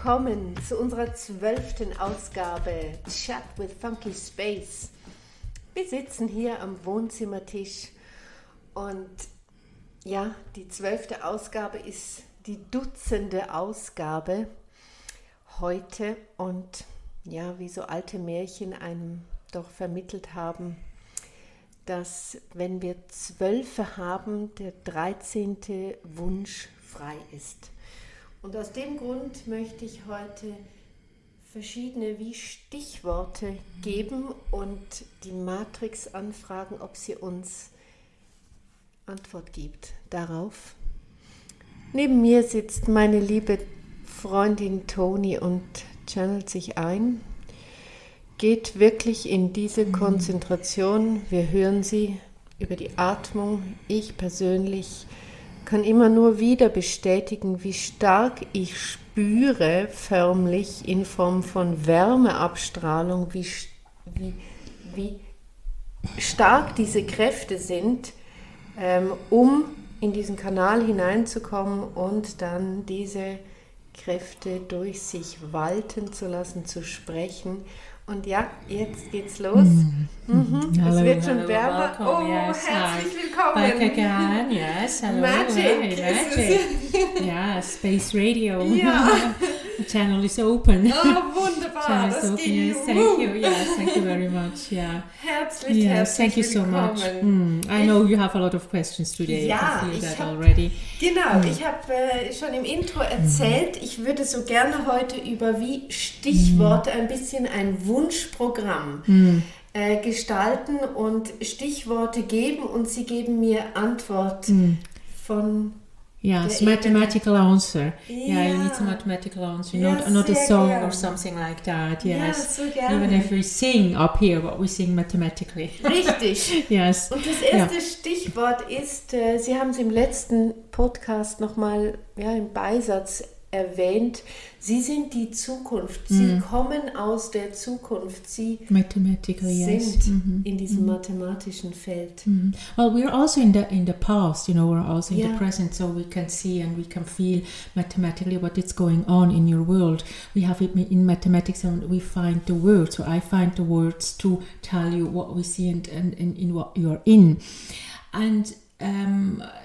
willkommen zu unserer 12. Ausgabe Chat with Funky Space. Wir sitzen hier am Wohnzimmertisch und ja, die 12. Ausgabe ist die dutzende Ausgabe heute und ja, wie so alte Märchen einem doch vermittelt haben, dass wenn wir 12 haben, der 13. Wunsch frei ist. Und aus dem Grund möchte ich heute verschiedene wie Stichworte geben und die Matrix anfragen, ob sie uns Antwort gibt darauf. Neben mir sitzt meine liebe Freundin Toni und channelt sich ein, geht wirklich in diese Konzentration. Wir hören sie über die Atmung. Ich persönlich kann immer nur wieder bestätigen, wie stark ich spüre, förmlich in Form von Wärmeabstrahlung, wie stark diese Kräfte sind, um in diesen Kanal hineinzukommen und dann diese Kräfte durch sich walten zu lassen, zu sprechen. Und ja, jetzt geht's los. Es wird schon wärmer. Welcome, yes, herzlich willkommen. Back again, yes, hello. Magic. Magic. Yeah, Space Radio. Ja. The channel is open. Oh, wunderbar. Channel Das is open. geht. Yes, thank you. Yes, thank you very much. Yeah. Herzlich Thank you so willkommen. much. I know you have a lot of questions today. Ja, I can feel ich that hab- already. Genau, ich habe schon im Intro erzählt, ich würde so gerne heute über wie Stichworte ein bisschen ein Wunschprogramm gestalten und Stichworte geben und sie geben mir Antwort von Yes, der mathematical answer. Yeah, you Ja. need a mathematical answer, Ja, not a sehr song gern. or something like that. Ja, Yes, so gerne. even if we sing up here, but we sing mathematically. Richtig. Yes. Und das erste Stichwort ist, Sie haben es im letzten Podcast nochmal im Beisatz erwähnt, Sie sind die Zukunft, Sie kommen aus der Zukunft, Sie Mathematically, yes. sind in diesem mathematischen Feld. Well, we're also in the past, we're also in Yeah. the present, so we can see and we can feel mathematically what is going on in your world. We have it in mathematics and we find the words, so I find the words to tell you what we see and in what you're in. And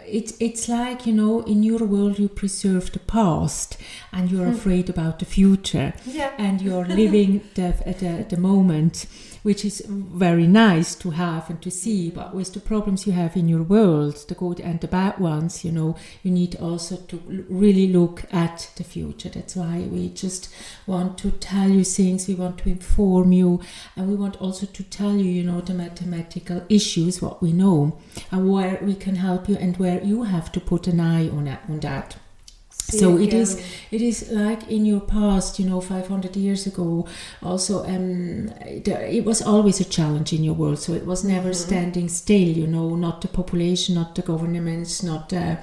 it's like, in your world you preserve the past and you're afraid about the future. Yeah. And you're living the moment, which is very nice to have and to see, but with the problems you have in your world, the good and the bad ones, you need also to really look at the future. That's why we just want to tell you things, we want to inform you, and we want also to tell you, the mathematical issues, what we know, and where we can help you and where you have to put an eye on that. So it is like in your past, 500 years ago, also it was always a challenge in your world. So it was never standing still, not the population, not the governments, not the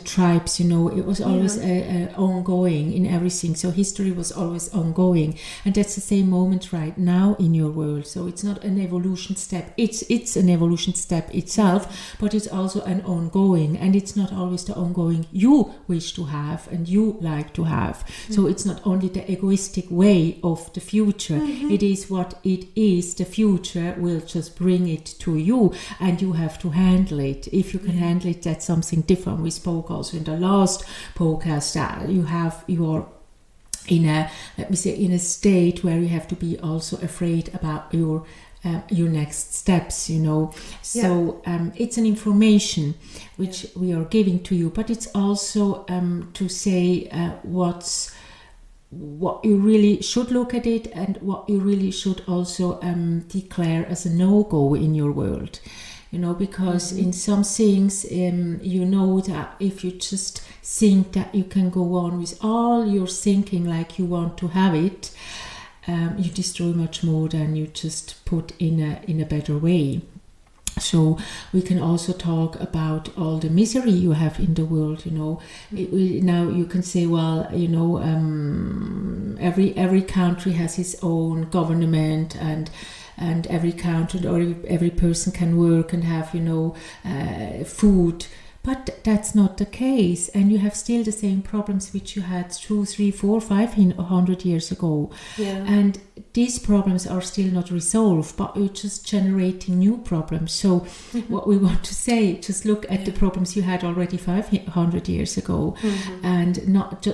tribes, it was always ongoing in everything. So history was always ongoing. And that's the same moment right now in your world. So it's not an evolution step. It's an evolution step itself, but it's also an ongoing. And it's not always the ongoing you wish to have and you like to have. So it's not only the egoistic way of the future, it is what it is. The future will just bring it to you and you have to handle it. If you can handle it, that's something different. We spoke also in the last podcast that you're in a state where you have to be also afraid about your next steps, So it's an information which we are giving to you, but it's also to say what you really should look at it and what you really should also declare as a no-go in your world. Because in some things, that if you just think that you can go on with all your thinking like you want to have it, you destroy much more than you just put in a better way. So we can also talk about all the misery you have in the world. Now you can say, well, every country has its own government and every country or every person can work and have food. But that's not the case, and you have still the same problems which you had 2, 3, 4, 500 years ago. Yeah. And these problems are still not resolved, but you're just generating new problems. So what we want to say, just look at the problems you had already 500 years ago, and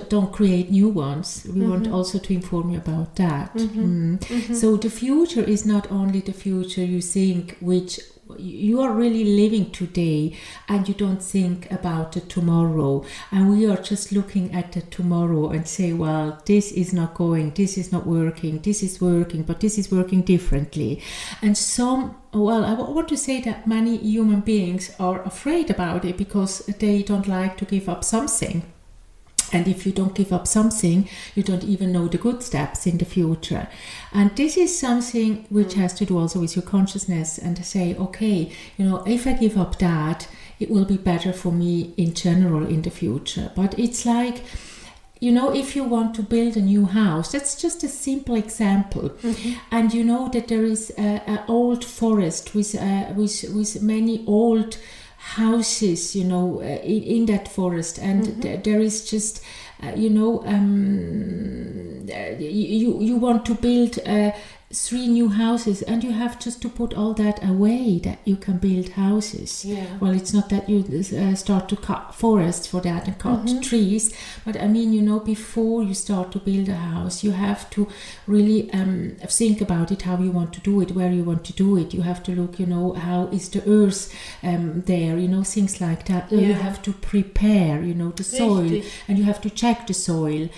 don't create new ones. We want also to inform you about that. So the future is not only the future you think, which you are really living today, and you don't think about the tomorrow, and we are just looking at the tomorrow and say, well, this is not going, this is not working, this is working, but this is working differently. And I want to say that many human beings are afraid about it because they don't like to give up something. And if you don't give up something, you don't even know the good steps in the future. And this is something which has to do also with your consciousness, and to say, okay, if I give up that, it will be better for me in general in the future. But it's like, if you want to build a new house, that's just a simple example. And you know that there is an old forest with many old houses, in that forest, and there is just, you want to build 3 new houses, and you have just to put all that away that you can build houses. Well, it's not that you start to cut forests for that and cut trees, but I mean, before you start to build a house, you have to really think about it, how you want to do it, where you want to do it. You have to look, how is the earth there, things like that. You have to prepare, the soil, and you have to check the soil.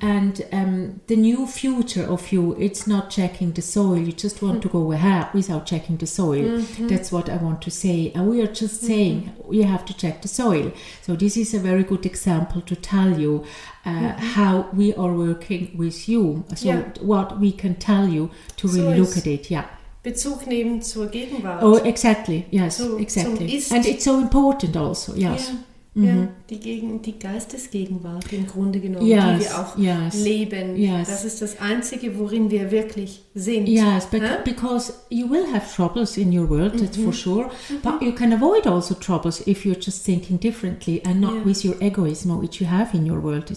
And the new future of you, it's not checking the soil. You just want to go ahead without checking the soil. That's what I want to say. And we are just saying you have to check the soil. So this is a very good example to tell you how we are working with you. So what we can tell you to really look at it. Bezug nehmen zur Gegenwart. Oh, exactly. Yes, exactly. And it's so important also. Yes. Die Geistesgegenwart im Grunde genommen, die wir auch leben. Das ist das Einzige, worin wir wirklich sind. Yes, because you will have troubles in your world, that's for sure, but you can avoid also troubles if you're just thinking differently and not with your egoism, which you have in your world.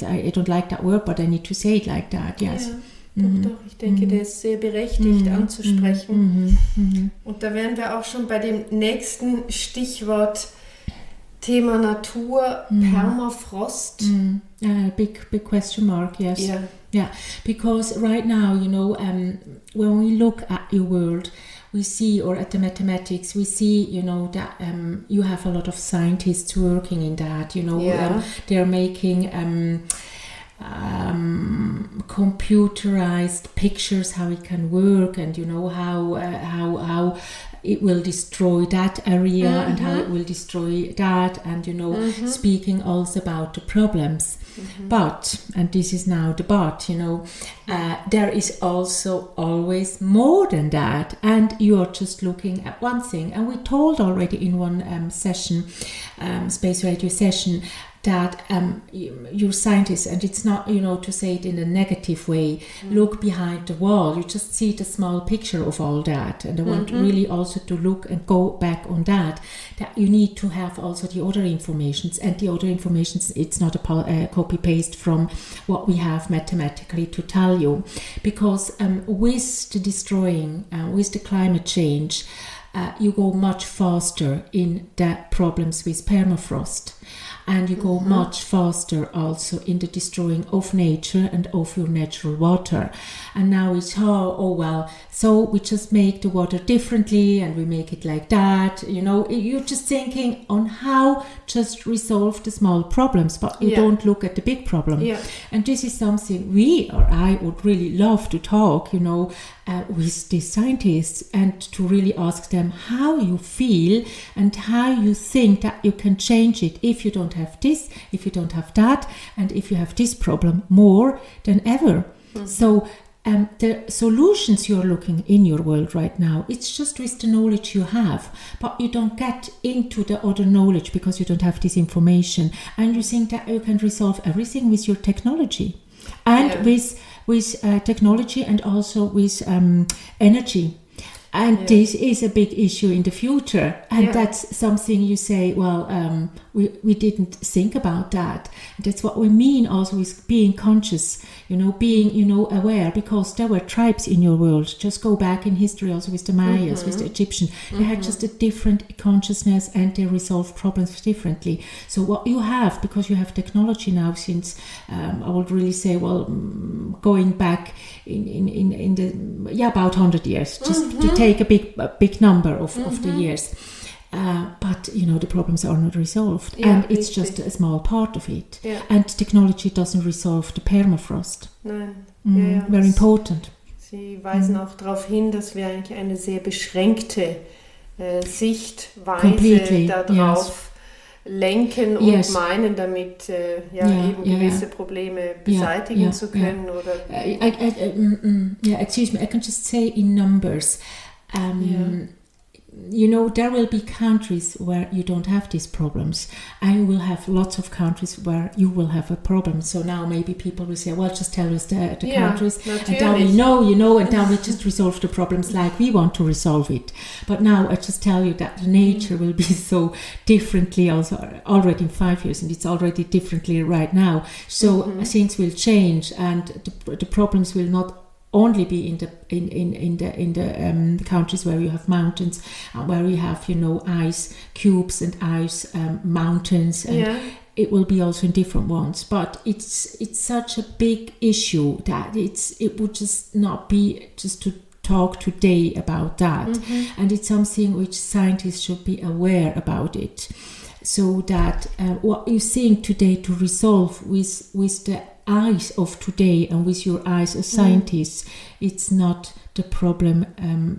I don't like that word, but I need to say it like that, yes. Doch, ich denke, der ist sehr berechtigt anzusprechen. Und da wären wir auch schon bei dem nächsten Stichwort, Thema Natur, Permafrost. Big question mark, yes. Yeah, because right now, when we look at your world, we see, or at the mathematics, we see, that you have a lot of scientists working in that, they're making computerized pictures, how it can work, and how it will destroy that area and how it will destroy that, and speaking also about the problems. But, and this is now the but, there is also always more than that, and you are just looking at one thing. And we told already in one session, space radio session, that you're scientists, and it's not, to say it in a negative way, look behind the wall, you just see the small picture of all that. And I want really also to look and go back on that you need to have also the other informations, and the other informations, it's not a copy-paste from what we have mathematically to tell you, because with the destroying, with the climate change, you go much faster in the problems with permafrost. And you go much faster also in the destroying of nature and of your natural water. And now it's so we just make the water differently, and we make it like that. You're just thinking on how just resolve the small problems, but you don't look at the big problem. And this is something I would really love to talk, with the scientists, and to really ask them how you feel and how you think that you can change it if you don't have this, if you don't have that, and if you have this problem more than ever. So the solutions you're looking in your world right now, it's just with the knowledge you have, but you don't get into the other knowledge because you don't have this information, and you think that you can resolve everything with your technology and with technology, and also with energy. And this is a big issue in the future. And that's something you say, well, we didn't think about that. And that's what we mean also with being conscious, being, aware, because there were tribes in your world. Just go back in history also with the Mayas, with the Egyptians. They had just a different consciousness and they resolved problems differently. So what you have, because you have technology now since, I would really say, well, going back in the, about 100 years, just to take a big number of the years. But, the problems are not resolved. And it's just a small part of it. Yeah. And technology doesn't resolve the permafrost. Nein. Very important. Sie weisen auch darauf hin, dass wir eigentlich eine sehr beschränkte Sichtweise darauf lenken und meinen, damit eben gewisse Probleme beseitigen zu können. Oder excuse me, I can just say in numbers. There will be countries where you don't have these problems. I will have lots of countries where you will have a problem. So now maybe people will say, well, just tell us the countries. Natürlich. And now we know, and now we just resolve the problems like we want to resolve it. But now I just tell you that the nature will be so differently also already in 5 years, and it's already differently right now. So things will change, and the problems will not only be in the countries where you have mountains, where you have ice cubes and ice mountains, and it will be also in different ones. But it's such a big issue that it would just not be just to talk today about that, and it's something which scientists should be aware about it, so that what you think today to resolve with the eyes of today and with your eyes as scientists, it's not the problem,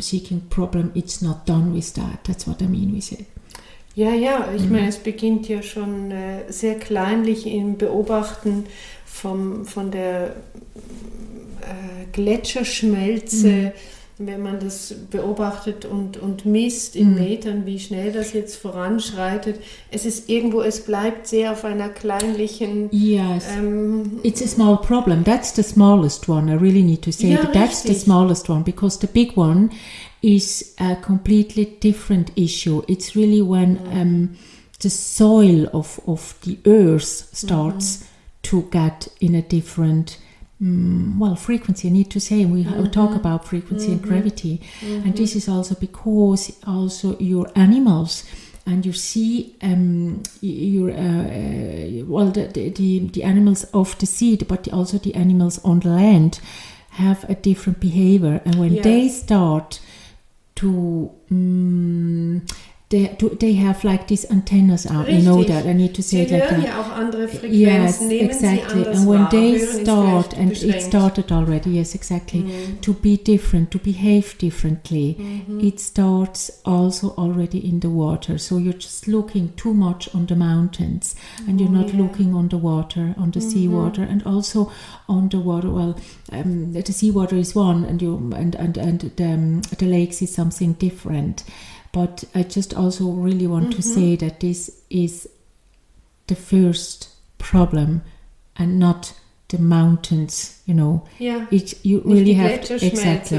seeking problem, it's not done with that. That's what I mean with it. Ja, ich meine, es beginnt ja schon sehr kleinlich im Beobachten von der Gletscherschmelze, wenn man das beobachtet und misst in Metern, wie schnell das jetzt voranschreitet. Es bleibt sehr auf einer kleinlichen... Yes, it's a small problem. That's the smallest one, I really need to say. But that's the smallest one, because the big one is a completely different issue. It's really when the soil of the earth starts to get in a different... frequency, I need to say. We talk about frequency and gravity, and this is also because also your animals, and you see the animals of the sea, but also the animals on the land have a different behavior, and when they start to they have like these antennas out. Richtig. You know that. I need to say it like that. Ja auch andere Frequenzen. Yes, nehmen exactly. Sie anders And when wahr, they hören start, and beschränkt. it started already, yes, exactly, to be different, to behave differently, it starts also already in the water. So you're just looking too much on the mountains, and you're not looking on the water, on the seawater, and also on the water. Well, the seawater is one, and the lakes is something different. But I just also really want to say that this is the first problem, and not the mountains, Ja, you really have to, exactly.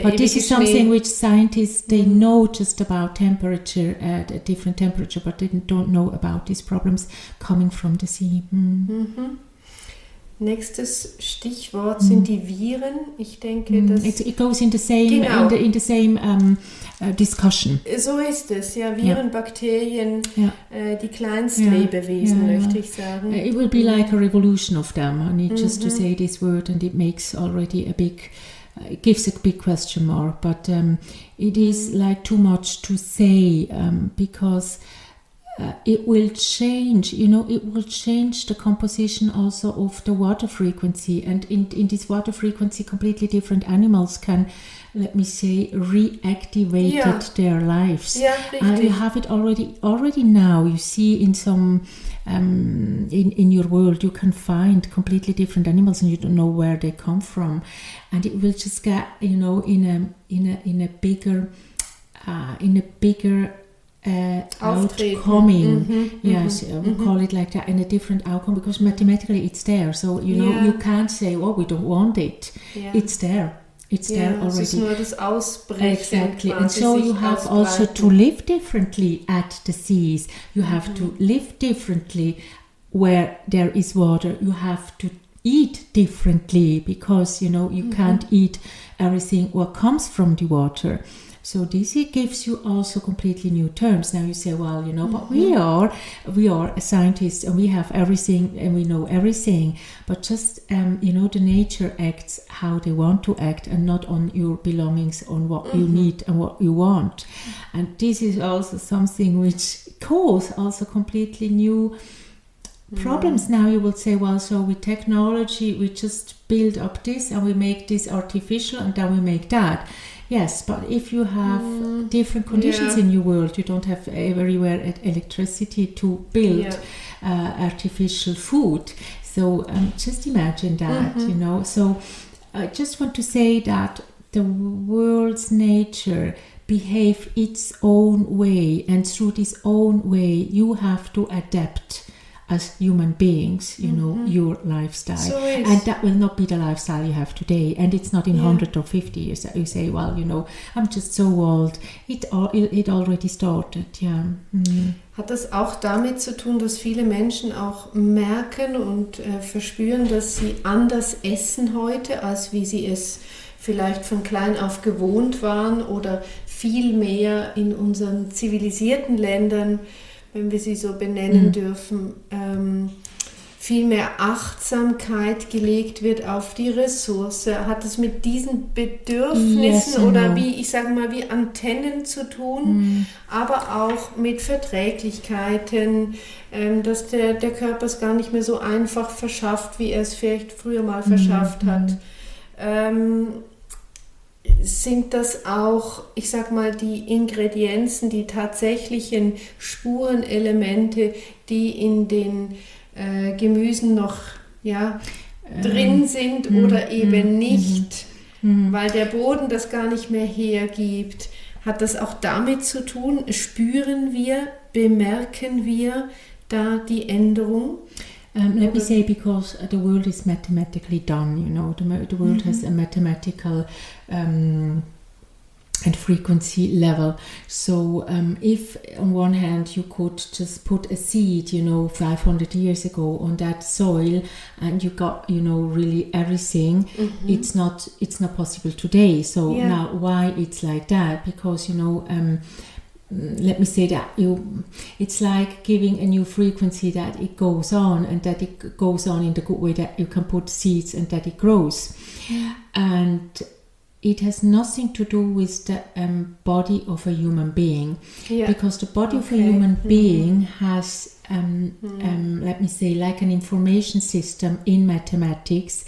But this is something which scientists, they know just about temperature, a different temperature, but they don't know about these problems coming from the sea. Nächstes Stichwort sind die Viren. Ich denke, dass... It goes in the same, in the same discussion. So ist es, ja. Viren, Bakterien, die Kleinstlebewesen, möchte ich sagen. It will be like a revolution of them. I need just to say this word, and it makes already it gives a big question mark. But it is like too much to say, because... it will change, it will change the composition also of the water frequency, and in this water frequency completely different animals can, let me say, reactivate their lives. Yeah, you have it already now. You see in some in your world you can find completely different animals, and you don't know where they come from, and it will just get in a bigger outcoming, we call it like that, in a different outcome, because mathematically it's there. So you can't say, "Oh, we don't want it." Yeah. It's there. It's there already. Es ist nur das Ausbrechen. Exactly. And so you have also to live differently at the seas. You have to live differently where there is water. You have to eat differently because, you can't eat everything what comes from the water. So this gives you also completely new terms. Now you say, well, but we are a scientist and we have everything and we know everything. But just, the nature acts how they want to act and not on your belongings, on what you need and what you want. And this is also something which causes also completely new problems. Now you will say, well, so with technology, we just build up this and we make this artificial and then we make that. Yes, but if you have different conditions in your world, you don't have everywhere electricity to build artificial food. So just imagine that, So I just want to say that the world's nature behave its own way, and through this own way, you have to adapt as human beings, your lifestyle. So and that will not be the lifestyle you have today. And it's not in 100 or 50 years that you say, well, I'm just so old. It already started, Hat das auch damit zu tun, dass viele Menschen auch merken und verspüren, dass sie anders essen heute, als wie sie es vielleicht von klein auf gewohnt waren, oder viel mehr in unseren zivilisierten Ländern, wenn wir sie so benennen dürfen, viel mehr Achtsamkeit gelegt wird auf die Ressource? Hat es mit diesen Bedürfnissen oder wie Antennen zu tun, aber auch mit Verträglichkeiten, dass der Körper es gar nicht mehr so einfach verschafft, wie er es vielleicht früher mal verschafft hat? Sind das auch, die Ingredienzen, die tatsächlichen Spurenelemente, die in den Gemüsen noch drin sind oder eben nicht, weil der Boden das gar nicht mehr hergibt? Hat das auch damit zu tun? Spüren wir, bemerken wir da die Änderung? Let me say, because the world is mathematically done, the world has a mathematical and frequency level. So if on one hand you could just put a seed, 500 years ago on that soil and you got, really everything, it's not possible today. So now why it's like that? Because, let me say that it's like giving a new frequency, that it goes on and that it goes on in the good way, that you can put seeds and that it grows. And it has nothing to do with the body of a human being, because the body of a human being has, let me say, like an information system in mathematics,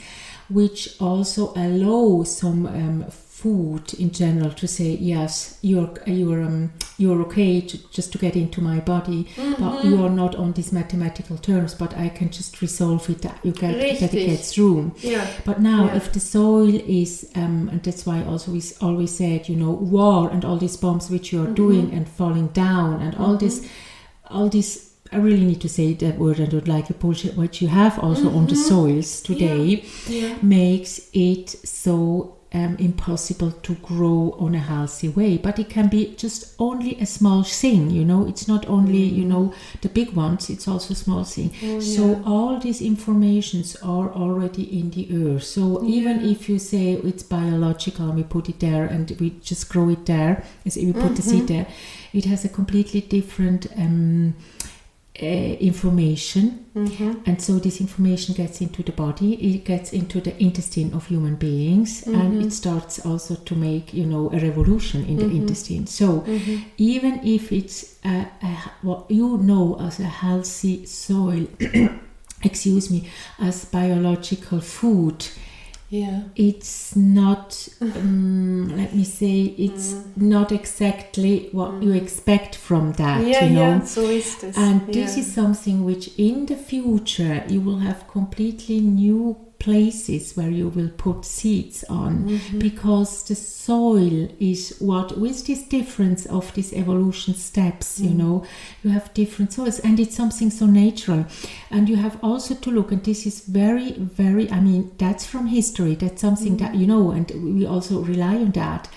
which also allows some food in general to say, yes, you're okay just to get into my body, but you are not on these mathematical terms, but I can just resolve it, that it gets through. But now if the soil is and that's why also we always said, war and all these bombs which you are doing and falling down and all this I really need to say that word, and don't like the bullshit what you have also on the soils today makes it so impossible to grow on a healthy way. But it can be just only a small thing, it's not only the big ones, it's also small thing. So all these informations are already in the earth. So even if you say it's biological and we put it there and we just grow it there, as we put the seed there, it has a completely different information, and so this information gets into the body, it gets into the intestine of human beings, and it starts also to make a revolution in the intestine. So even if it's what as a healthy soil as biological food, it's not let me say, it's not exactly what you expect from that, so is this. And this is something which in the future you will have completely new places where you will put seeds on, because the soil is what, with this difference of these evolution steps, you know, you have different soils, and it's something so natural. And you have also to look, and this is very, very, I mean, that's from history, that's something that, you know, and we also rely on that.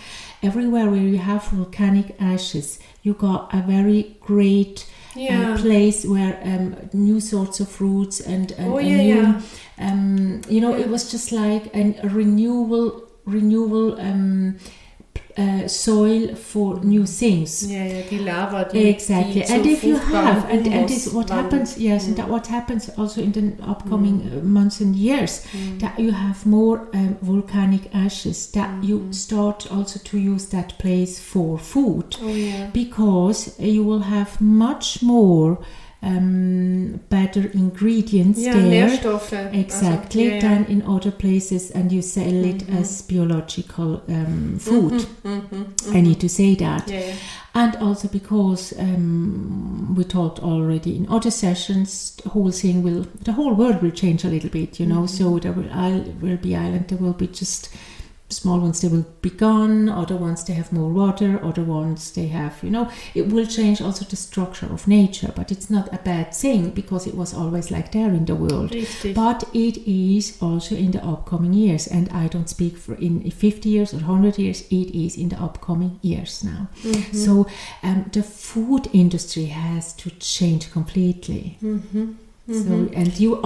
Everywhere where you have volcanic ashes, you got a very great place where new sorts of fruits and new, you know, it was just like a renewal soil for new things. Die Lava. Exactly. And if you have, and this what happens, and that what happens also in the upcoming months and years, that you have more volcanic ashes, that you start also to use that place for food, because you will have much more better ingredients there, Nährstoffe. Exactly, than in other places, and you sell it as biological food. I need to say that. And also because we talked already in other sessions, the whole world will change a little bit, you know. So there will be island, there will be just small ones, they will be gone, other ones they have more water, other ones they have, you know, it will change also the structure of nature, but it's not a bad thing, because it was always like there in the world. Richtig. But it is also in the upcoming years, and I don't speak for in 50 years or 100 years, it is in the upcoming years now. So the food industry has to change completely. So, and your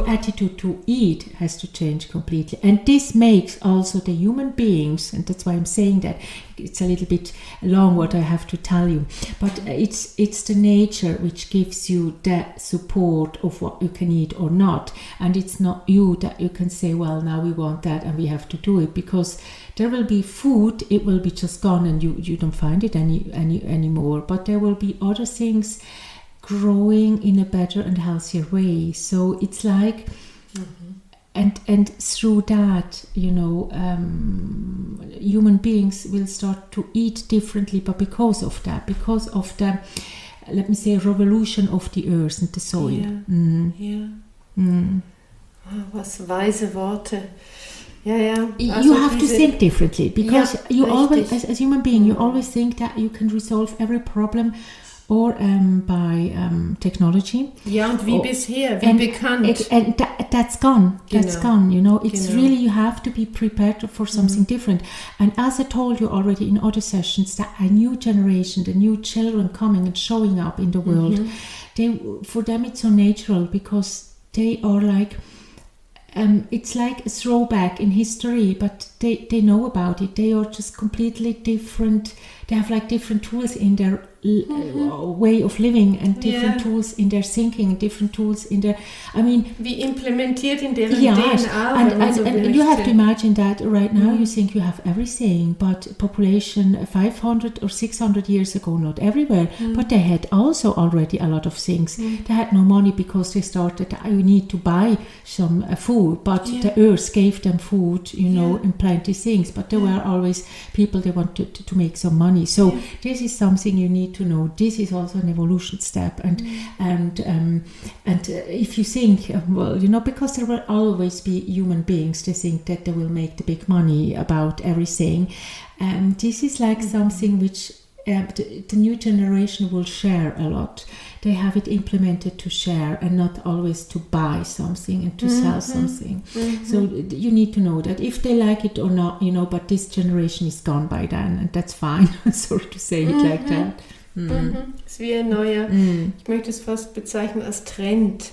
attitude to eat has to change completely, and this makes also the human beings, and that's why I'm saying that it's a little bit long what I have to tell you, but it's the nature which gives you that support of what you can eat or not, and it's not you that you can say, well, now we want that and we have to do it, because there will be food, it will be just gone, and you don't find it anymore, but there will be other things growing in a better and healthier way. So it's like, and through that, you know, human beings will start to eat differently, but because of the, let me say, revolution of the earth and the soil. Was weise Worte. You have to think differently, because you always, as human being, you always think that you can resolve every problem or by technology. Und wie bisher, wie bekannt. And that's gone. That's gone, you know. It's really, you have to be prepared for something different. And as I told you already in other sessions, that a new generation, the new children coming and showing up in the world, for them it's so natural, because they are like, it's like a throwback in history, but they know about it. They are just completely different. They have like different tools in their way of living, and different tools in their thinking, different tools in their, I mean, wie implementiert in deren DNA. And you have to imagine that right now you think you have everything, but population 500 or 600 years ago, not everywhere, but they had also already a lot of things. They had no money, because they started, you need to buy some food, but the earth gave them food, you know, and plenty things, but there were always people, they wanted to make some money. So this is something you need to know. This is also an evolution step, and if you think, well, you know, because there will always be human beings, they think that they will make the big money about everything. This is like something which the new generation will share a lot. They have it implemented to share, and not always to buy something and to sell something. So you need to know that if they like it or not, you know, but this generation is gone by then, and that's fine. Sorry to say it like that. Es ist wie ein neuer, ich möchte es fast bezeichnen als Trend.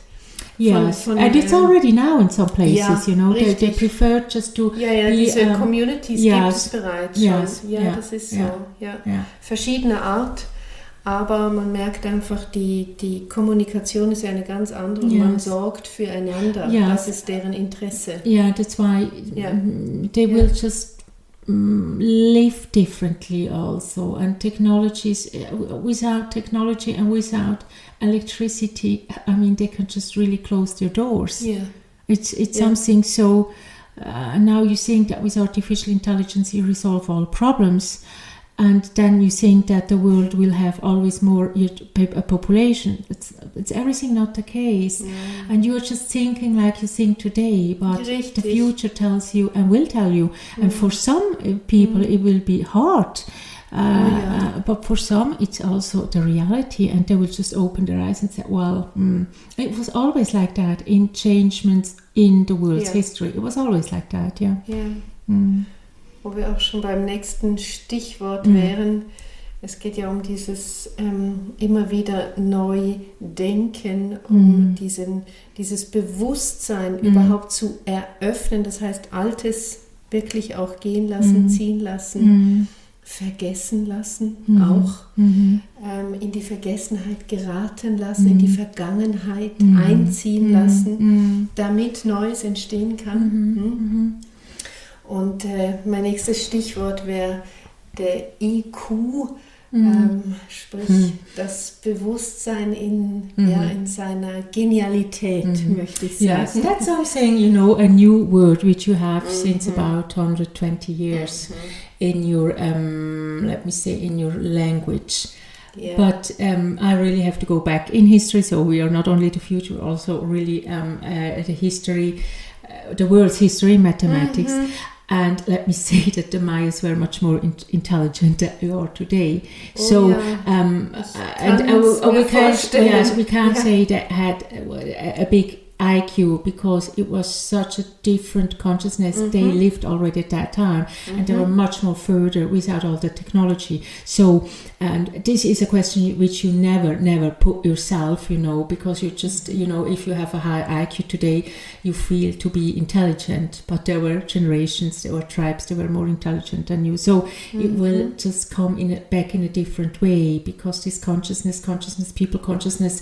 Yes, and it's already now in some places, you know, they prefer just to diese Communities gibt es bereits schon. Das ist so, verschiedene Art, aber man merkt einfach, die Kommunikation ist ja eine ganz andere, und man sorgt füreinander, das ist deren Interesse. Yeah, that's why they will just live differently also, and technologies, without technology and without electricity, I mean, they can just really close their doors. It's something so now you think that with artificial intelligence you resolve all problems, and then you think that the world will have always more a population. It's everything not the case. And you're just thinking like you think today, but the future tells you and will tell you. And for some people it will be hard. But for some it's also the reality, and they will just open their eyes and say, well, it was always like that in changements in the world's history. It was always like that, Wo wir auch schon beim nächsten Stichwort wären, es geht ja um dieses immer wieder neu denken, um dieses Bewusstsein überhaupt zu eröffnen, das heißt Altes wirklich auch gehen lassen, ziehen lassen, vergessen lassen, auch in die Vergessenheit geraten lassen, in die Vergangenheit einziehen lassen, damit Neues entstehen kann. Und mein nächstes Stichwort wäre der IQ, sprich das Bewusstsein in seiner Genialität, möchte ich sagen. Yes, that's something, you know, a new word which you have since about 120 years in your, let me say, in your language. Yeah. But I really have to go back in history, so we are not only the future, also really the history, the world's history, mathematics. And let me say that the Mayas were much more intelligent than we are today. We can't say that had a big IQ because it was such a different consciousness. They lived already at that time, and they were much more further without all the technology. So, and this is a question which you never put yourself, you know, because you just, you know, if you have a high IQ today, you feel to be intelligent, but there were generations, there were tribes, they were more intelligent than you. So it will just come back in a different way, because this consciousness, people consciousness,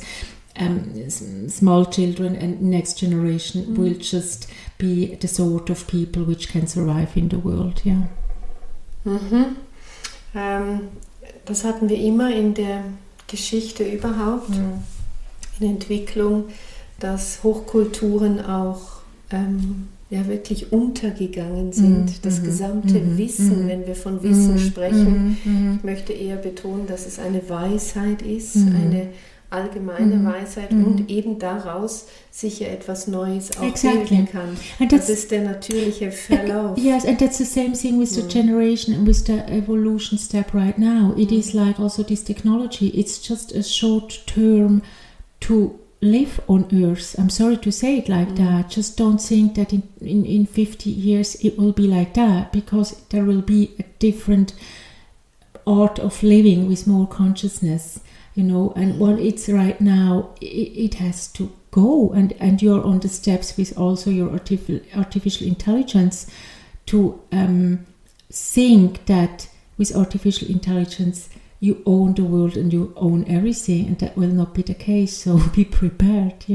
small children and next generation will just be the sort of people which can survive in the world. Das hatten wir immer in der Geschichte überhaupt, in der Entwicklung, dass Hochkulturen auch wirklich untergegangen sind. Das gesamte Wissen, wenn wir von Wissen sprechen, ich möchte eher betonen, dass es eine Weisheit ist, eine allgemeine Weisheit und eben daraus sicher etwas Neues auch bilden kann. And das ist der natürliche Verlauf. Yes, and that's the same thing with the generation and with the evolution step right now. It is like also this technology, it's just a short term to live on Earth. I'm sorry to say it like that. Just don't think that in 50 years it will be like that, because there will be a different art of living with more consciousness. You know, and what it's right now, it has to go, and you're on the steps with also your artificial intelligence to think that with artificial intelligence you own the world and you own everything, and that will not be the case, so be prepared.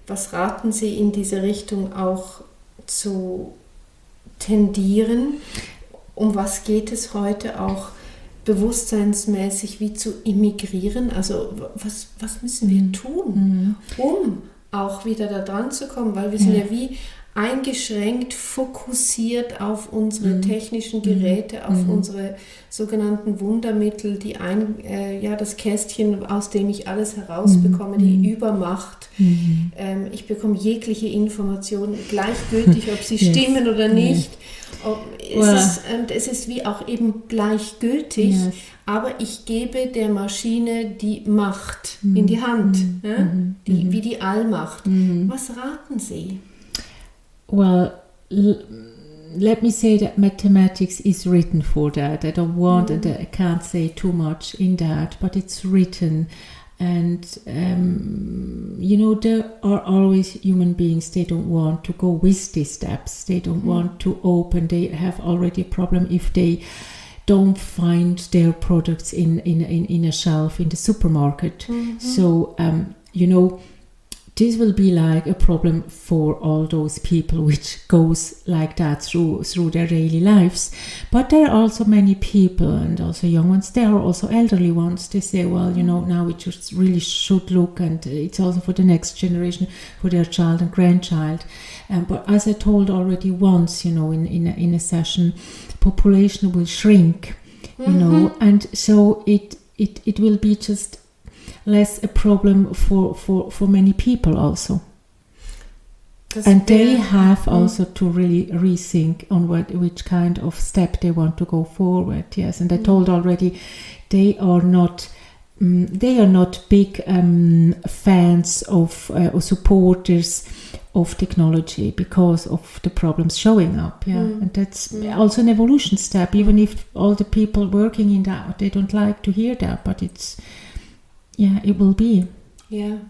Was raten Sie, in diese Richtung auch zu tendieren? Um was geht es heute auch bewusstseinsmäßig wie zu immigrieren? Also was müssen wir tun, um auch wieder da dran zu kommen? Weil wir sind ja wie eingeschränkt, fokussiert auf unsere technischen Geräte, auf unsere sogenannten Wundermittel, die das Kästchen, aus dem ich alles herausbekomme, die Übermacht. Ich bekomme jegliche Informationen, gleichgültig, ob sie stimmen oder nicht. Es ist wie auch eben gleichgültig, aber ich gebe der Maschine die Macht in die Hand, wie die Allmacht. Was raten Sie? Well, let me say that mathematics is written for that. I don't want, and I can't say too much in that, but it's written. And, you know, there are always human beings, they don't want to go with these steps. They don't want to open. They have already a problem if they don't find their products in a shelf in the supermarket. So, you know, this will be like a problem for all those people which goes like that through their daily lives. But there are also many people, and also young ones, there are also elderly ones. They say, well, you know, now we just really should look, and it's also for the next generation, for their child and grandchild. But as I told already once, you know, in a session, population will shrink. you know, and so it will be just less a problem for many people also. And they have also to really rethink on which kind of step they want to go forward. Yes, and I told already, they are not big fans of or supporters of technology because of the problems showing up. Yeah, and that's also an evolution step. Even if all the people working in that, they don't like to hear that, but it will be. Ja,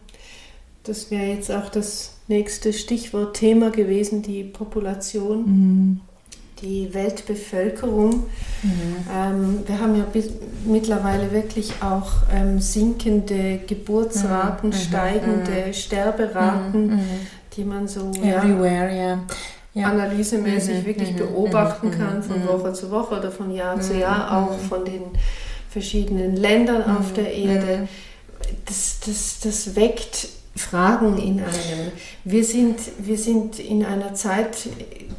das wäre jetzt auch das nächste Stichwort Thema gewesen, die Population, die Weltbevölkerung. Wir haben ja mittlerweile wirklich auch sinkende Geburtsraten, steigende Sterberaten, die man so analysemäßig wirklich beobachten kann, von Woche zu Woche oder von Jahr zu Jahr, auch von den verschiedenen Ländern auf der Erde. Das weckt Fragen in einem. Wir sind in einer Zeit,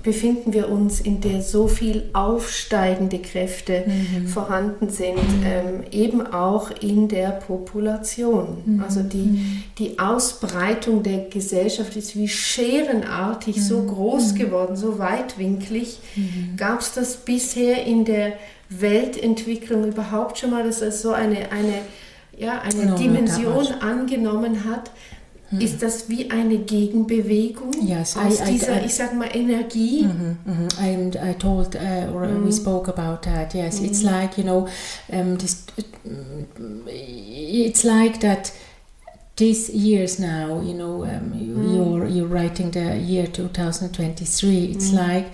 befinden wir uns, in der so viel aufsteigende Kräfte vorhanden sind, eben auch in der Population. Also die Ausbreitung der Gesellschaft ist wie scherenartig so groß geworden, so weitwinklig. Gab es das bisher in der Weltentwicklung überhaupt schon mal, dass es so eine Dimension angenommen hat? Ist das wie eine Gegenbewegung aus dieser, ich sag mal, Energie? And I told, we spoke about that. Yes, it's like, you know, it's like that. These years now, you know, you're writing the year 2023. It's like.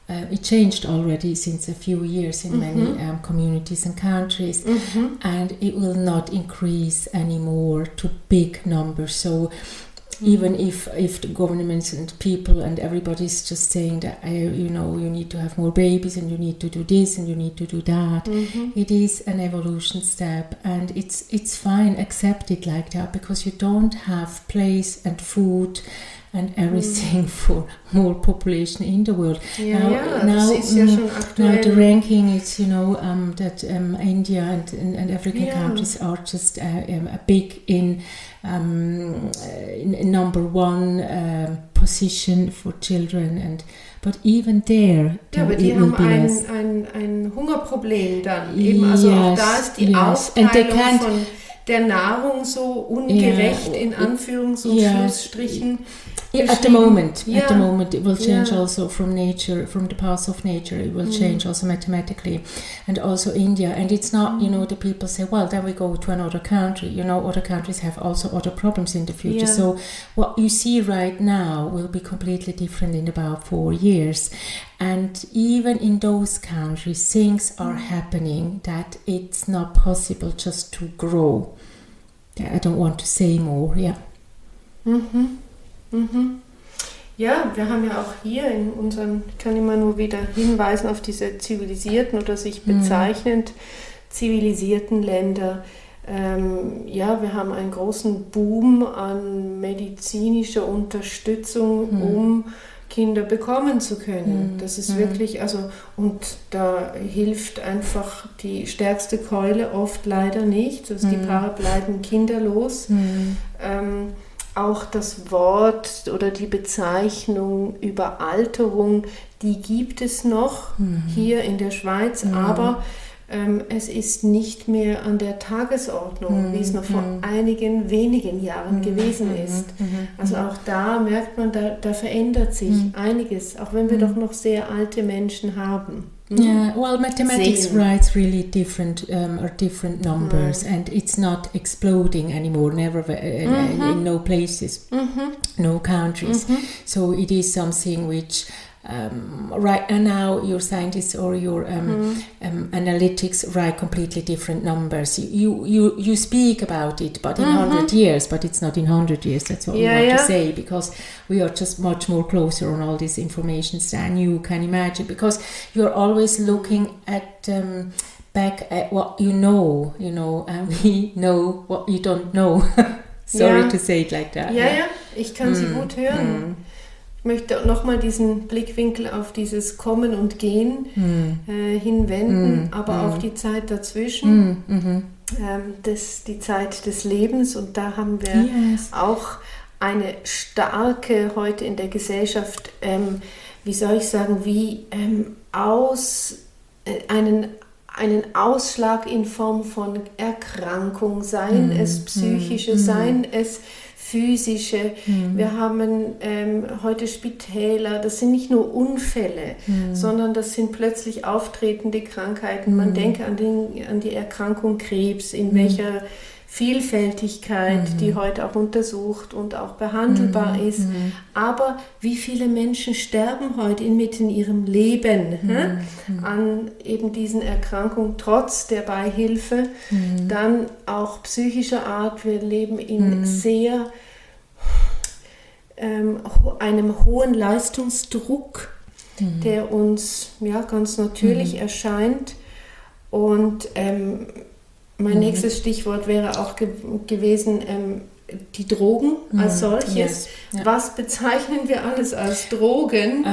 It changed already since a few years in many communities and countries, and it will not increase anymore to big numbers. So even if the governments and people and everybody's just saying that you need to have more babies and you need to do this and you need to do that, it is an evolution step, and it's fine, accept it like that, because you don't have place and food and everything for more population in the world. Now the ranking is, you know, that India and African countries are just big in number one position for children, but even there, aber die haben ein Hungerproblem dann. Eben, also auch da ist die Aufteilung von der Nahrung so ungerecht in Anführungs- und Schlussstrichen. At the moment, it will change also from nature, from the path of nature. It will change also mathematically, and also India. And it's not, you know, the people say, well, then we go to another country. You know, other countries have also other problems in the future. So what you see right now will be completely different in about 4 years. And even in those countries, things are happening that it's not possible just to grow. I don't want to say more. Ja, wir haben ja auch hier in unseren, kann immer nur wieder hinweisen auf diese zivilisierten oder sich bezeichnend zivilisierten Länder. Wir haben einen großen Boom an medizinischer Unterstützung, um Kinder bekommen zu können. Das ist wirklich, und da hilft einfach die stärkste Keule oft leider nicht. Also die Paare bleiben kinderlos. Auch das Wort oder die Bezeichnung Überalterung, die gibt es noch hier in der Schweiz, aber es ist nicht mehr an der Tagesordnung, wie es noch vor einigen wenigen Jahren gewesen ist. Also auch da merkt man, da verändert sich einiges, auch wenn wir doch noch sehr alte Menschen haben. Yeah, well, mathematics writes really different numbers, and it's not exploding anymore. Never in no places, no countries. So it is something which right now your scientists or your analytics write completely different numbers. You speak about it, but in 100 years, but it's not in 100 years. That's what we want to say, because we are just much more closer on all these informations than you can imagine, because you're always looking at back at what you know, and we know what you don't know. Sorry to say it like that. Ja, ich kann Sie gut hören. möchte nochmal diesen Blickwinkel auf dieses Kommen und Gehen hinwenden, aber auch die Zeit dazwischen, die Zeit des Lebens. Und da haben wir auch eine starke heute in der Gesellschaft, wie soll ich sagen, einen Ausschlag in Form von Erkrankung, seien es psychische, seien es physische. Wir haben heute Spitäler, das sind nicht nur Unfälle, sondern das sind plötzlich auftretende Krankheiten. Man denke an die Erkrankung Krebs, in welcher Vielfältigkeit, die heute auch untersucht und auch behandelbar ist. Aber wie viele Menschen sterben heute inmitten ihrem Leben an eben diesen Erkrankungen, trotz der Beihilfe, dann auch psychischer Art. Wir leben in sehr einem hohen Leistungsdruck, der uns ganz natürlich erscheint. Und mein nächstes Stichwort wäre auch gewesen, die Drogen als solches. Was bezeichnen wir alles als Drogen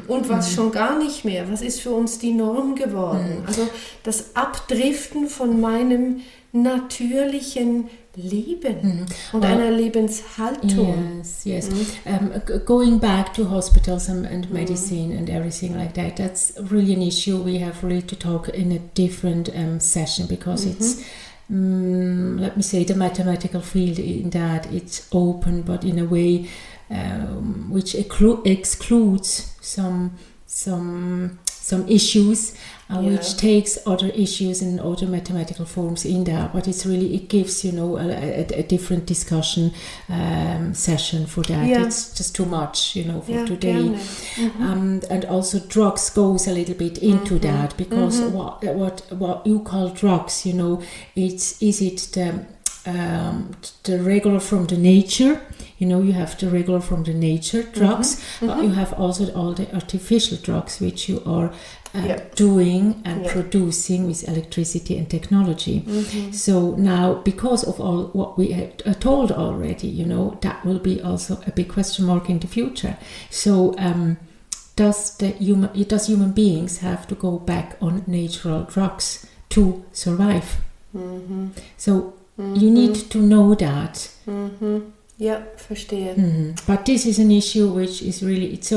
und was schon gar nicht mehr? Was ist für uns die Norm geworden? Also das Abdriften von meinem natürlichen Leben und einer Lebenshaltung. Yes. Going back to hospitals and medicine and everything like that, that's really an issue we have really to talk in a different session, because it's, let me say, the mathematical field in that it's open, but in a way which excludes some issues, which takes other issues and other mathematical forms in there, but it gives a different discussion session for that. It's just too much for today. And also drugs goes a little bit into that, because what you call drugs, is it the regular from the nature? You have the regular from the nature drugs, but you have also all the artificial drugs which you are doing and producing with electricity and technology. So now, because of all what we have told already, that will be also a big question mark in the future. So does human beings have to go back on natural drugs to survive? So you need to know that. Ja, verstehe. But this is an issue which is really, it's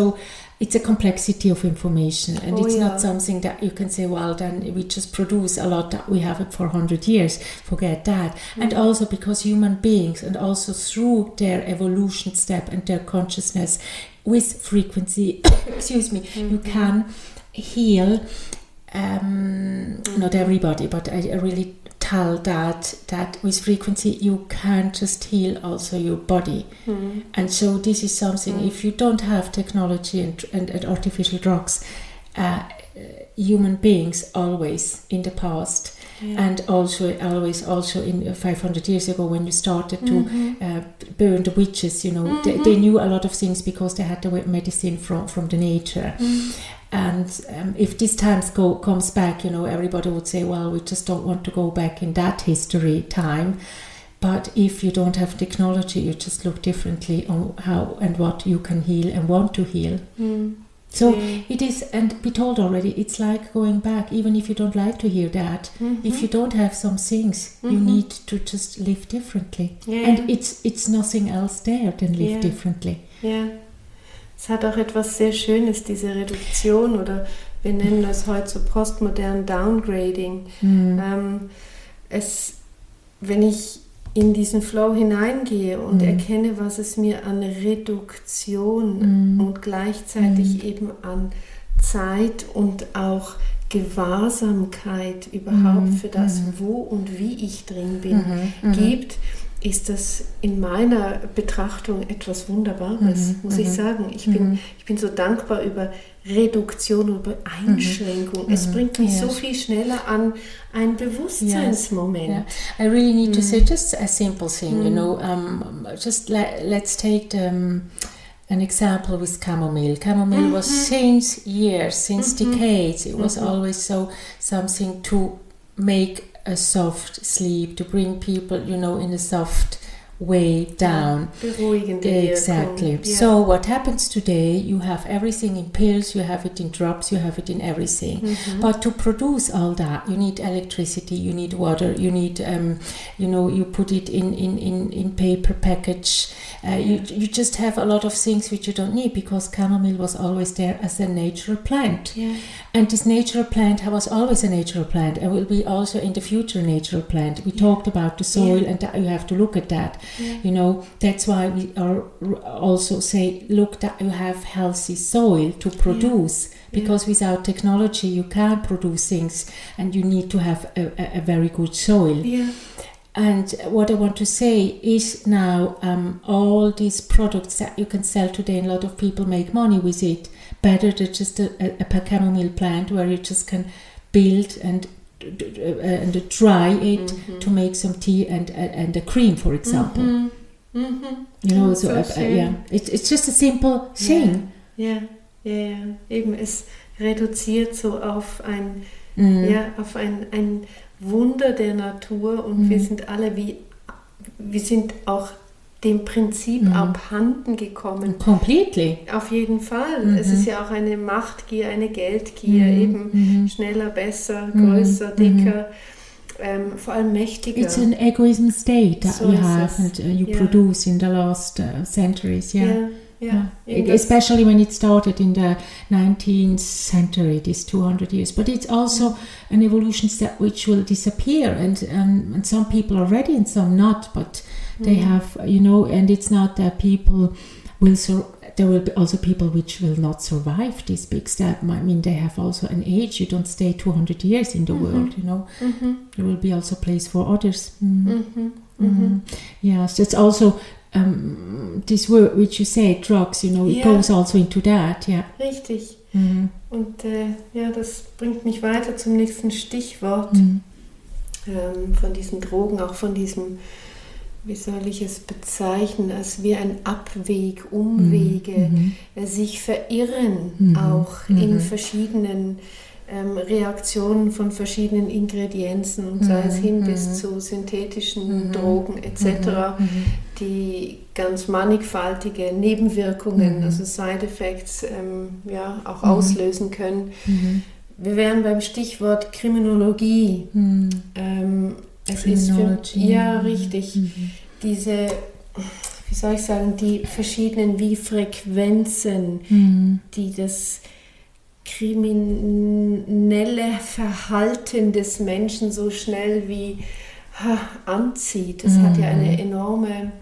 a complexity of information, and it's not something that you can say, well, then we just produce a lot that we have it for 100 years, forget that. And also because human beings, and also through their evolution step and their consciousness with frequency, you can heal, not everybody, but I really tell that with frequency you can just heal also your body. And so this is something, if you don't have technology and artificial drugs, human beings always in the past, and also always also in 500 years ago, when you started to burn the witches, they knew a lot of things because they had the medicine from the nature. And if this time comes back, everybody would say, well, we just don't want to go back in that history time. But if you don't have technology, you just look differently on how and what you can heal and want to heal. So it is, and we told already, it's like going back, even if you don't like to hear that. If you don't have some things, you need to just live differently. And it's nothing else there than live differently. Es hat auch etwas sehr Schönes, diese Reduktion, oder wir nennen das heute so postmodern Downgrading. Wenn ich in diesen Flow hineingehe und erkenne, was es mir an Reduktion und gleichzeitig eben an Zeit und auch Gewahrsamkeit überhaupt für das, wo und wie ich drin bin, gibt, ist das in meiner Betrachtung etwas Wunderbares, muss ich sagen. Ich bin so dankbar über Reduktion, über Einschränkung. Es bringt mich so viel schneller an ein Bewusstseinsmoment. I really need to say just a simple thing, just let's take an example with chamomile. Chamomile was since years, since decades, it was always something to make a soft sleep, to bring people, in a soft way down. Beruhigende Exactly. Wirkung. So what happens today, you have everything in pills, you have it in drops, you have it in everything. But to produce all that, you need electricity, you need water, you need, you put it in paper package. You just have a lot of things which you don't need, because chamomile was always there as a natural plant. Yeah. And this natural plant was always a natural plant and will be also in the future a natural plant. We talked about the soil, and that you have to look at that. That's why we are also say, look, that you have healthy soil to produce, because without technology you can't produce things, and you need to have a very good soil. Yeah. And what I want to say is now all these products that you can sell today, and a lot of people make money with it, better than just a chamomile plant where you just can build and dry it to make some tea and a cream, for example. It's just a simple thing. Ja. Eben, es reduziert so auf ein Wunder der Natur, und wir sind alle wir sind auch dem Prinzip abhanden gekommen. Completely. Auf jeden Fall. Es ist ja auch eine Machtgier, eine Geldgier, eben schneller, besser, größer, dicker, vor allem mächtiger. It's an egoism state that we have and you produce in the last centuries, especially when it started in the 19th century, this 200 years. But it's also an evolution step which will disappear, and some people are ready and some not, but they have, and it's not that people will there will be also people which will not survive this big step. I mean, they have also an age. You don't stay 200 years in the world, There will be also place for others. Yes, it's also this word which you say, drugs, it goes also into that, Richtig. Und das bringt mich weiter zum nächsten Stichwort von diesen Drogen, auch von diesem, wie soll ich es bezeichnen, als wie ein Abweg, Umwege, sich verirren, auch in verschiedenen Reaktionen von verschiedenen Ingredienzen, und sei es hin bis zu synthetischen Drogen etc., die ganz mannigfaltige Nebenwirkungen, also Side Effects, auch auslösen können. Wir wären beim Stichwort Kriminologie. Es ist richtig. Diese, wie soll ich sagen, die verschiedenen Frequenzen, die das kriminelle Verhalten des Menschen so schnell wie anzieht. Das hat ja eine enorme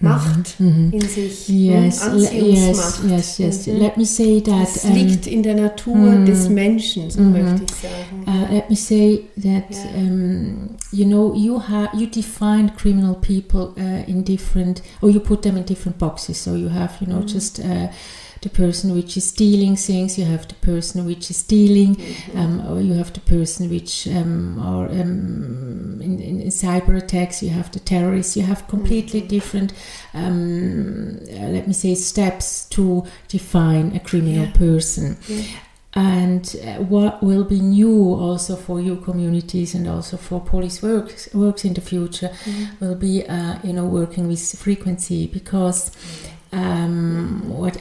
Macht in sich. Anziehungsmacht. Yes. Let me say that es liegt in der Natur des Menschen, so möchte ich sagen. Let me say that you define criminal people in different, or you put them in different boxes. So you have just the person which is stealing things, you have the person which is stealing, or you have the person which are in cyber attacks, you have the terrorists, you have completely different, let me say, steps to define a criminal person. And what will be new also for your communities and also for police works in the future will be, working with frequency, because what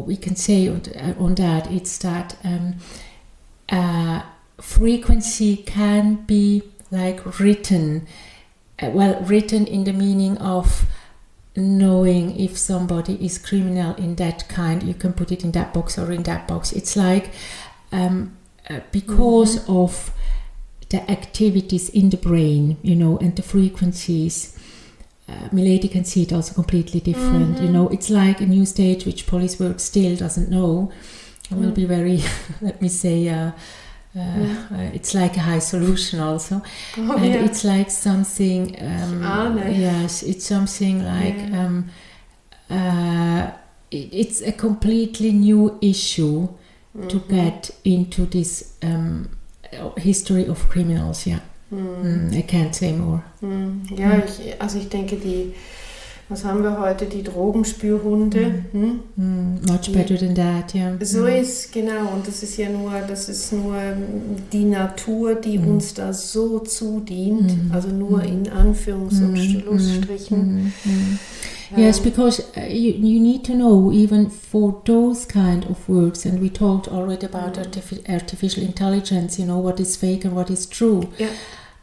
we can say on that, it's that frequency can be like written in the meaning of knowing if somebody is criminal in that kind, you can put it in that box or in that box. It's like because of the activities in the brain, and the frequencies. Milady can see it also completely different. It's like a new stage which police work still doesn't know. It will be very, let me say, it's like a high solution also. It's like something, yes, it's something like, it's a completely new issue to get into this history of criminals, I can't say more. Ich denke, was haben wir heute, die Drogenspürhunde. Much better than that, ja. So ist, genau, und das ist nur die Natur, die uns da so zudient, also nur in Anführungs- und Schlussstrichen. Yes, because you need to know, even for those kind of works, and we talked already about artificial intelligence, what is fake and what is true. Yeah.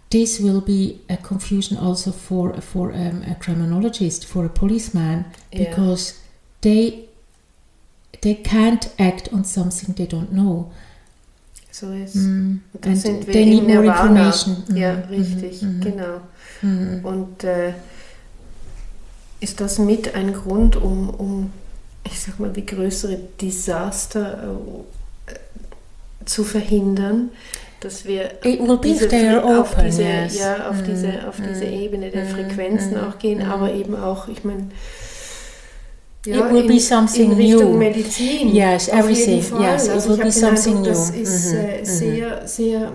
This will be a confusion also for a criminologist, for a policeman, because they can't act on something they don't know. So ist. And sind wir they need more Nirvana. information. Ja, richtig, genau. Und ist das mit ein Grund, um ich sag mal, wie größere Desaster zu verhindern, dass wir auf diese Ebene der Frequenzen auch gehen, aber eben auch, ich meine, it will be something in Richtung new. Medizin. Yes, everything. Yes, it will be something new. Das ist sehr, sehr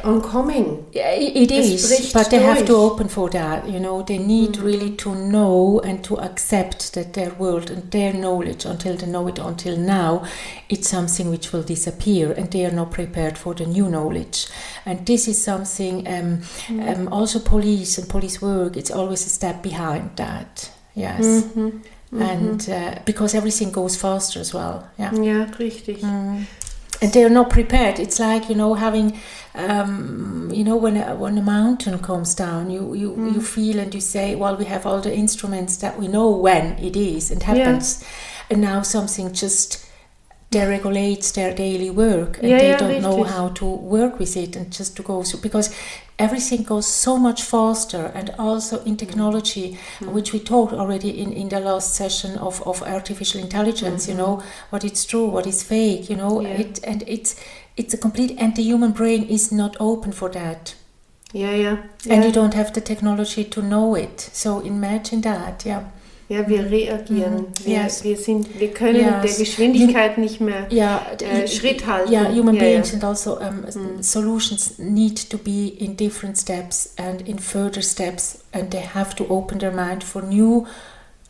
oncoming. It is, but they have to open for that. They need really to know and to accept that their world and their knowledge, until they know it until now, it's something which will disappear, and they are not prepared for the new knowledge. And this is something. Also, police and police work. It's always a step behind that. Yes. And because everything goes faster as well. Yeah, richtig. And they are not prepared. It's like, having, when a mountain comes down, you feel and you say, well, we have all the instruments that we know when it is and happens. And now something just deregulates their daily work, and they don't know how to work with it and just to go through, because everything goes so much faster. And also in technology, which we talked already in the last session of artificial intelligence, what is true, what is fake, it's a complete, and the human brain is not open for that. And you don't have the technology to know it. So imagine that, Ja, wir reagieren. Wir können der Geschwindigkeit nicht mehr Schritt halten. Yeah, human beings and also solutions need to be in different steps and in further steps, and they have to open their mind for new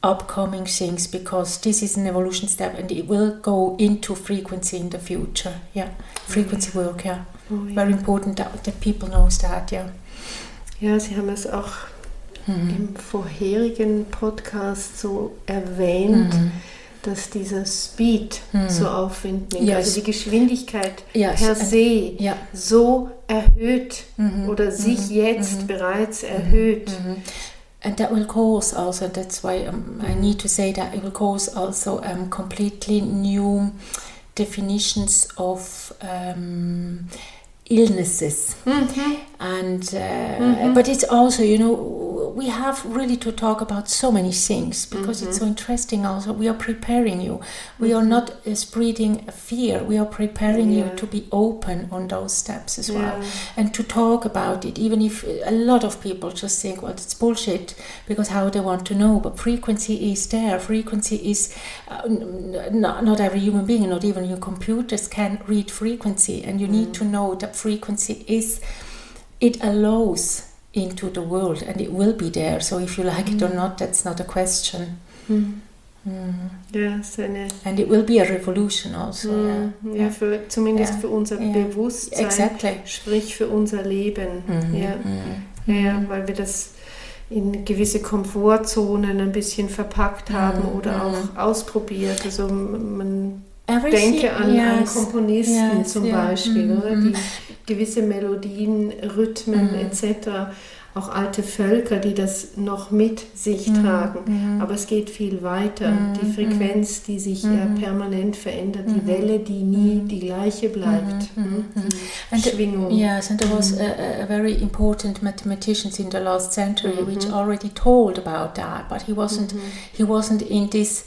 upcoming things, because this is an evolution step and it will go into frequency in the future. Frequency work, very important that people know that. Ja, Sie haben es auch im vorherigen Podcast so erwähnt, dass dieser Speed so Aufwind nimmt, also die Geschwindigkeit per se so erhöht oder sich jetzt bereits erhöht. And that will cause also, that's why I need to say that it will cause also completely new definitions of illnesses. And but it's also, we have really to talk about so many things, because it's so interesting. Also, we are preparing you. We are not spreading fear. We are preparing you to be open on those steps as well, and to talk about it, even if a lot of people just think, well, it's bullshit, because how they want to know. But frequency is there. Frequency is not every human being, not even your computers can read frequency, and you need to know that frequency is, it allows into the world, and it will be there. So if you like it or not, that's not a question. And it will be a revolution also. Zumindest für unser Bewusstsein, sprich für unser Leben. Weil wir das in gewisse Komfortzonen ein bisschen verpackt haben oder auch ausprobiert. Also man denke an Komponisten zum Beispiel, oder? Die gewisse Melodien, Rhythmen etc., auch alte Völker, die das noch mit sich tragen. Aber es geht viel weiter. Die Frequenz, die sich permanent verändert, die Welle, die nie die gleiche bleibt. Die Schwingung. Yes, and there was a very important mathematician in the last century which already told about that, but he wasn't in this.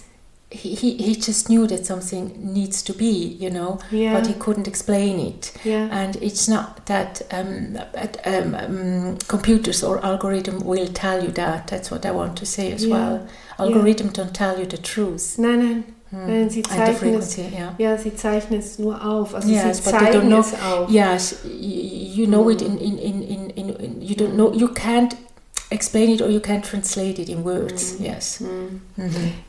He just knew that something needs to be, but he couldn't explain it. And it's not that computers or algorithm will tell you that. That's what I want to say as well. Algorithms don't tell you the truth. Nein, sie zeichnen es nur auf. Also sie zeigen es auf. Yes, you know it in you don't know, you can't explain it or you can translate it in words. Yes.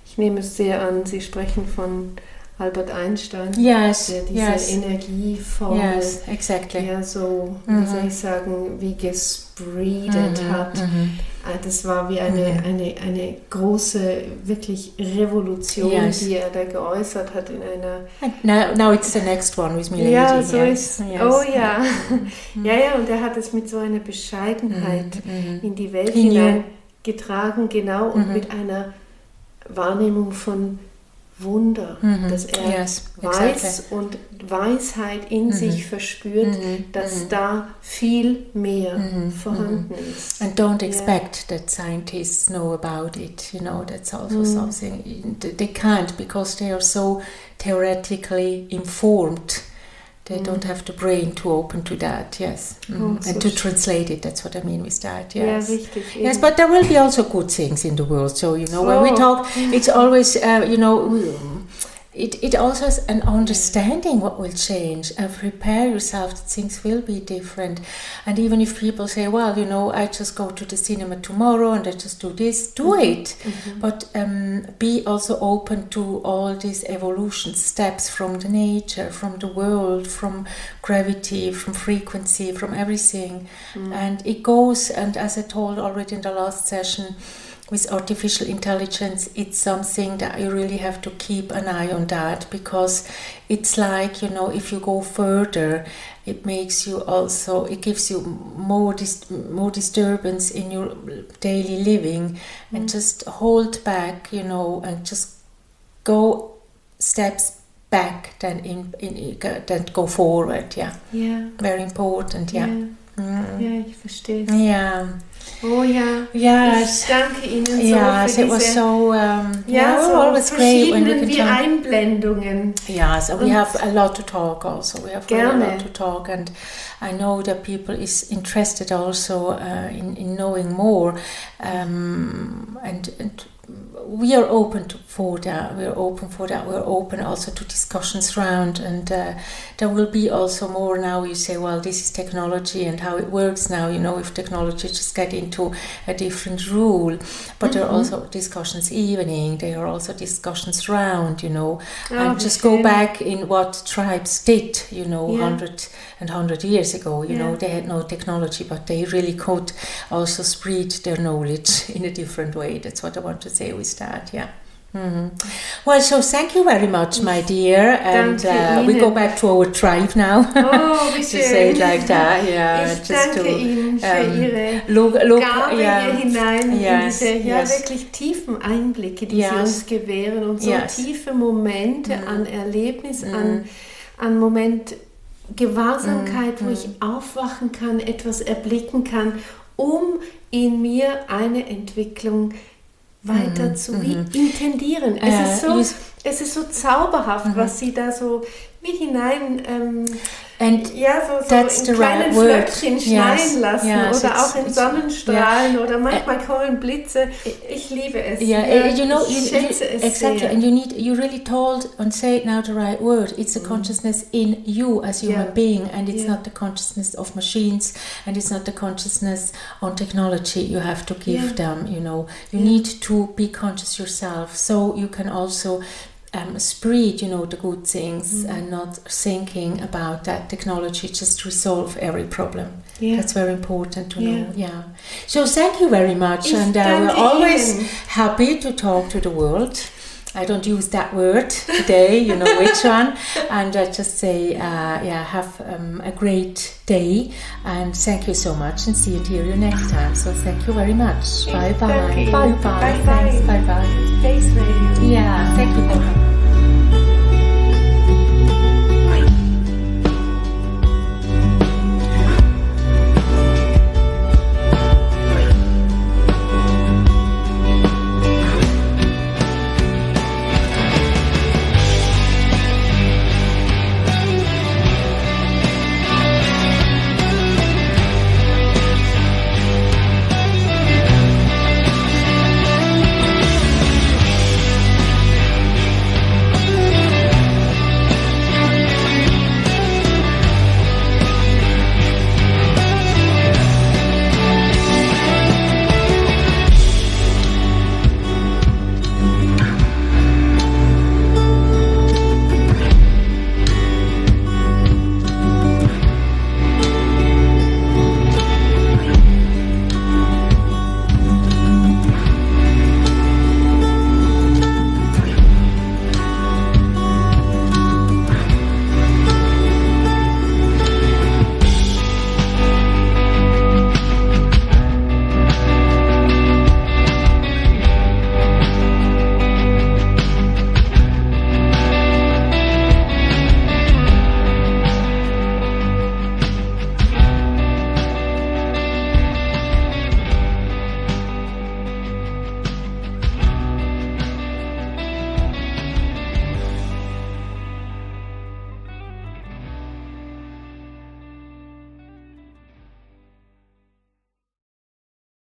Ich nehme es sehr an, Sie sprechen von Albert Einstein, yes, der diese Energieformel, exactly. ja, so, wie soll ich sagen, wie gespreadet hat. Das war wie eine große, wirklich Revolution, die er da geäußert hat in einer... Now it's the next one with Milady. Ja, so ist oh ja. Ja, und er hat es mit so einer Bescheidenheit in die Welt hineingetragen, genau, und mit einer Wahrnehmung von Wunder, dass er weiß und Weisheit in sich verspürt, dass da viel mehr vorhanden ist. And don't expect that scientists know about it, you know, that's also something they can't, because they are so theoretically informed. They don't have the brain to open to that, yes. And to translate it, that's what I mean with that, yes. Ja, richtig. Yes, but there will be also good things in the world. So, you know, when we talk, it's always, you know, it also has an understanding what will change, and prepare yourself that things will be different. And even if people say, well, you know, I just go to the cinema tomorrow and I just do this, do it. But be also open to all these evolution steps from the nature, from the world, from gravity, from frequency, from everything. And it goes, and as I told already in the last session, with artificial intelligence, it's something that you really have to keep an eye on that, because it's like, you know, if you go further, it makes you also, it gives you more disturbance in your daily living, and just hold back, you know, and just go steps back than than go forward. Yeah. Very important. Yeah. Ja, ich verstehe. Yeah. Oh ja, yes. Ich danke Ihnen so yes, für it was diese so, so always great when we can wie Einblendungen. Yes, and we have a lot to talk also. We have Gerne. a lot to talk, and I know that people is interested also in knowing more, and we are open for that. We are open for that. We are open also to discussions around, and there will be also more now. You say, well, this is technology and how it works now. You know, if technology just get into a different rule, but there are also discussions evening. There are also discussions round. You know, and just go back in what tribes did. You know, 100 years ago. You know, they had no technology, but they really could also spread their knowledge in a different way. That's what I want to say with that. Yeah. Well, so thank you very much, my dear, and we go back to our tribe now. Oh, wie schön. To say it like that, yeah. Ich danke Ihnen für Ihre Gabe hier hinein in diese wirklich tiefen Einblicke, die Sie uns gewähren, und so tiefe Momente an Erlebnis, an Moment Gewahrsamkeit, wo ich aufwachen kann, etwas erblicken kann, um in mir eine Entwicklung weiter zu intendieren. Es ist so zauberhaft, was Sie da so wie hinein so in kleinen Flöckchen schneien lassen, oder auch in Sonnenstrahlen, oder manchmal kommen Blitze. Ich liebe es. Ich schätze es exactly sehr. And you really told and say it now the right word. It's a consciousness in you as a human being, and it's not the consciousness of machines, and it's not the consciousness on technology you have to give them. You know, you need to be conscious yourself, so you can also spread, you know, the good things, and not thinking about that technology just resolve every problem. That's very important to know. So thank you very much, and we're always happy to talk to the world. I don't use that word today, you know which one, and I just say have a great day, and thank you so much, and see and hear you next time. So thank you very much. Bye bye. Bye bye. Thanks. Bye bye. Space Radio. Yeah, thank you.